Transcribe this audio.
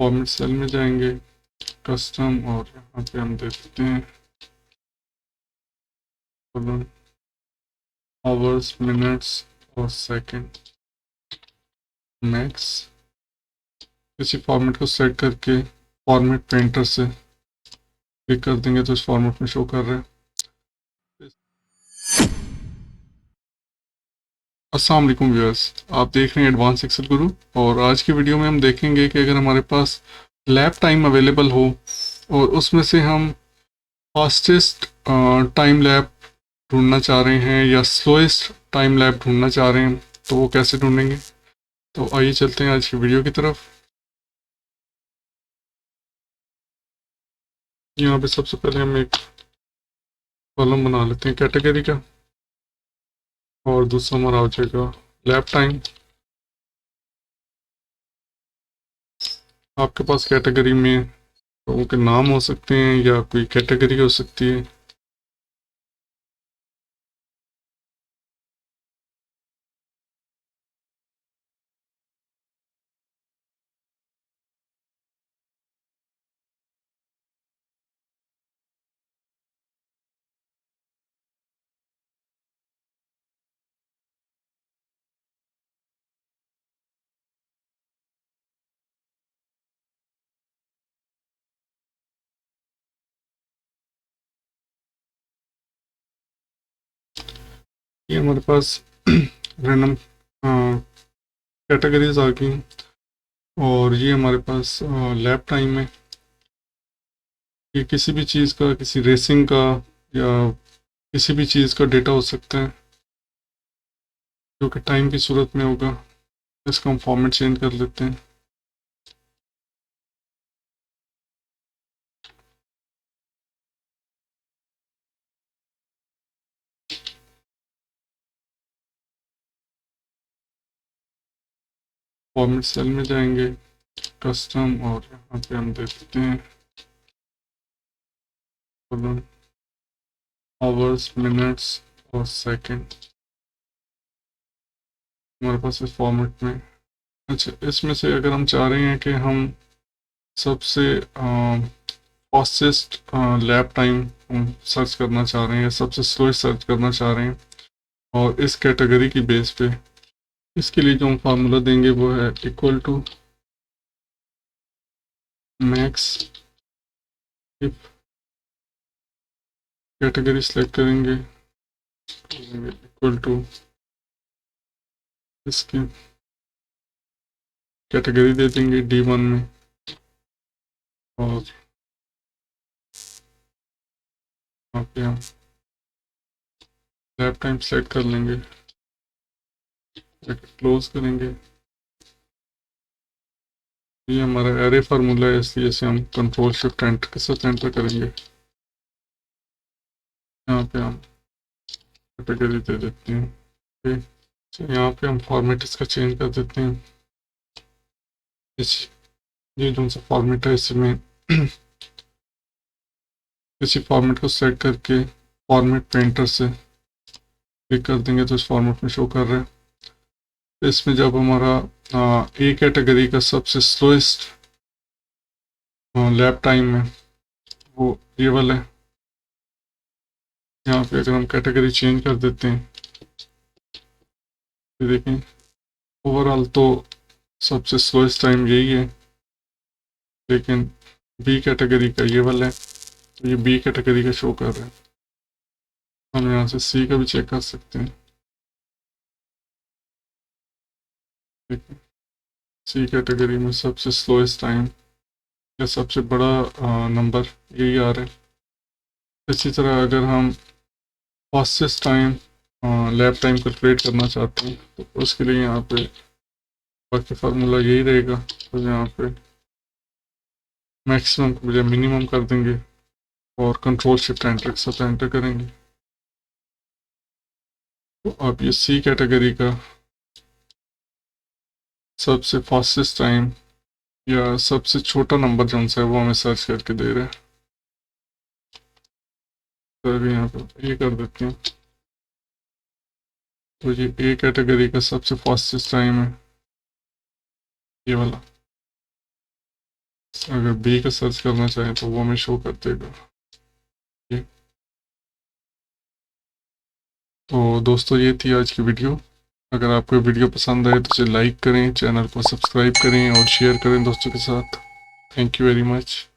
Format cell में जाएंगे, custom, और यहाँ पे हम दे देते हैं आवर्स, मिनट्स और सेकंड मैक्स। इसी फॉर्मेट को सेट करके फॉर्मेट पेंटर से क्लिक कर देंगे तो इस फॉर्मेट में शो कर रहा है। अस्सलाम वालेकुम व्यूअर्स, आप देख रहे हैं एडवांस एक्सेल गुरु। और आज की वीडियो में हम देखेंगे कि अगर हमारे पास लैप टाइम अवेलेबल हो और उसमें से हम फास्टेस्ट टाइम लैप ढूंढना चाह रहे हैं या स्लोएस्ट टाइम लैप ढूंढना चाह रहे हैं तो वो कैसे ढूंढेंगे। तो आइए चलते हैं आज की वीडियो की तरफ। यहाँ पे सबसे पहले हम एक कॉलम बना लेते हैं कैटेगरी का, और दूसरा हमारा हो जाएगा लैप टाइम। आपके पास कैटेगरी में लोगों के नाम हो सकते हैं या कोई कैटेगरी हो सकती है। ये हमारे पास रैंडम कैटेगरीज आ गई, और ये हमारे पास लैप टाइम है। ये किसी भी चीज़ का, किसी रेसिंग का या किसी भी चीज़ का डेटा हो सकता है जो कि टाइम की सूरत में होगा। इसका हम फॉर्मेट चेंज कर लेते हैं। फॉर्मेट सेल में जाएंगे, कस्टम, और यहाँ पे हम दे देते हैं आवर्स, मिनट्स और सेकंड हमारे पास इस फॉर्मेट में। अच्छा, इसमें से अगर हम चाह रहे हैं कि हम सबसे फास्टेस्ट लैप टाइम हम सर्च करना चाह रहे हैं या सबसे स्लोएस्ट सर्च करना चाह रहे हैं और इस कैटेगरी की बेस पे, इसके लिए जो हम फार्मूला देंगे वो है equal to max. If category select करेंगे, इक्वल टू इसकी कैटेगरी दे देंगे D1 में, और यहाँ पे हम लैप टाइम सेलेक्ट कर लेंगे, क्लोज करेंगे। ये हमारा एरे फार्मूला है, इसलिए इसे हम कंट्रोल शिफ्ट एंटर के साथ एंटर करेंगे। यहाँ पे हम कैटेगरी दे देते हैं। तो यहाँ पे हम फॉर्मेट इसका चेंज कर देते हैं। इस ये जो सा फॉर्मेट है इसमें इसी फॉर्मेट को सेट करके फॉर्मेट पेंटर से क्लिक कर देंगे तो इस फॉर्मेट में शो कर रहा है। तो इसमें जब हमारा ए कैटेगरी का सबसे स्लोएस्ट लैप टाइम है वो ये वाला है। यहाँ पे अगर हम कैटेगरी चेंज कर देते हैं तो देखें ओवरऑल तो सबसे स्लोएस्ट टाइम यही है, लेकिन बी कैटेगरी का ये वाला है, तो ये बी कैटेगरी का शो कर रहा है। हम यहाँ से सी का भी चेक कर सकते हैं। देखिए सी कैटेगरी में सबसे स्लोएस्ट टाइम या सबसे बड़ा नंबर यही आ रहा है। इसी तरह अगर हम fastest time lap time calculate करना चाहते हैं तो उसके लिए यहाँ पे बाकी फार्मूला यही रहेगा। तो यहाँ पे मैक्सिमम को बजाय मिनिमम कर देंगे और कंट्रोल शिफ्ट एंटर के साथ एंटर करेंगे। तो अब ये सी कैटेगरी का सबसे फास्टेस्ट टाइम या सबसे छोटा नंबर जो है वो हमें सर्च करके दे रहा है। तो अभी यहाँ पर ये कर देते हैं। तो ये ए कैटेगरी का सबसे फास्टेस्ट टाइम है ये वाला। अगर बी का सर्च करना चाहें तो वो हमें शो कर देगा। तो दोस्तों ये थी आज की वीडियो। अगर आपको वीडियो पसंद आए तो इसे लाइक करें, चैनल को सब्सक्राइब करें और शेयर करें दोस्तों के साथ। Thank you very much.